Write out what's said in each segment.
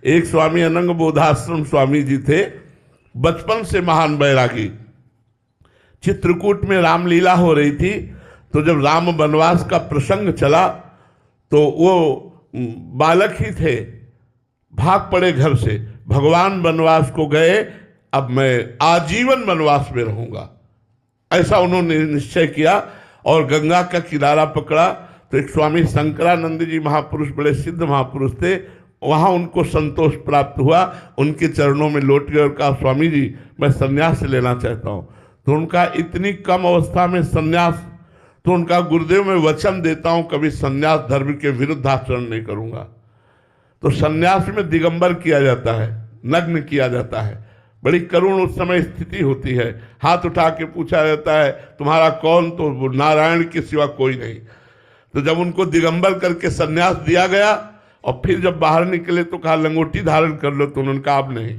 एक स्वामी अनंग बोधाश्रम स्वामी जी थे, बचपन से महान बैरागी। चित्रकूट में रामलीला हो रही थी, तो जब राम वनवास का प्रसंग चला तो वो बालक ही थे, भाग पड़े घर से, भगवान वनवास को गए, अब मैं आजीवन वनवास में रहूंगा, ऐसा उन्होंने निश्चय किया। और गंगा का किनारा पकड़ा तो एक स्वामी शंकरानंद जी महापुरुष, बड़े सिद्ध महापुरुष थे, वहाँ उनको संतोष प्राप्त हुआ, उनके चरणों में लौट गए और कहा स्वामी जी मैं संन्यास लेना चाहता हूँ। तो उनका इतनी कम अवस्था में संन्यास, तो उनका गुरुदेव मैं वचन देता हूँ कभी संन्यास धर्म के विरुद्ध आचरण नहीं करूँगा। तो संन्यास में दिगंबर किया जाता है, नग्न किया जाता है, बड़ी करुण उस समय स्थिति होती है। हाथ उठा के पूछा जाता है तुम्हारा कौन, तो नारायण के सिवा कोई नहीं। तो जब उनको दिगंबर करके संन्यास दिया गया और फिर जब बाहर निकले तो कहा लंगोटी धारण कर लो, तो उन्होंने कहा अब नहीं,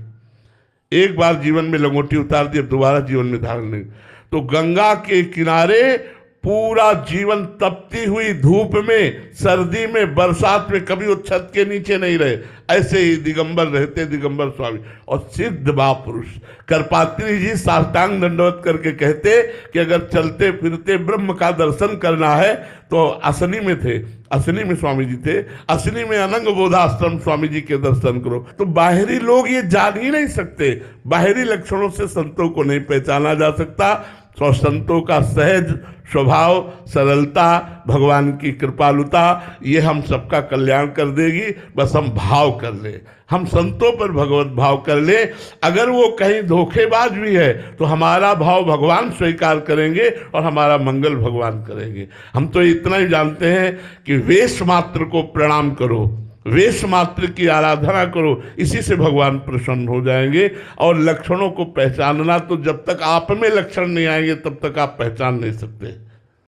एक बार जीवन में लंगोटी उतार दी, अब दोबारा जीवन में धारण नहीं। तो गंगा के किनारे पूरा जीवन तपती हुई धूप में, सर्दी में, बरसात में, कभी वो छत के नीचे नहीं रहे, ऐसे ही दिगंबर रहते दिगंबर स्वामी। और सिद्ध महापुरुष करपात्री जी साष्टांग दंडवत करके कहते कि अगर चलते फिरते ब्रह्म का दर्शन करना है तो असनी में थे, असनी में स्वामी जी थे, असनी में अनंग बोधाश्रम स्वामी जी के दर्शन करो। तो बाहरी लोग ये जान ही नहीं सकते, बाहरी लक्षणों से संतों को नहीं पहचाना जा सकता। तो संतों का सहज स्वभाव, सरलता, भगवान की कृपालुता, ये हम सबका कल्याण कर देगी। बस हम भाव कर ले, हम संतों पर भगवत भाव कर ले। अगर वो कहीं धोखेबाज भी है तो हमारा भाव भगवान स्वीकार करेंगे और हमारा मंगल भगवान करेंगे। हम तो इतना ही जानते हैं कि वेश मात्र को प्रणाम करो, वेश मात्र की आराधना करो, इसी से भगवान प्रसन्न हो जाएंगे। और लक्षणों को पहचानना, तो जब तक आप में लक्षण नहीं आएंगे तब तक आप पहचान नहीं सकते।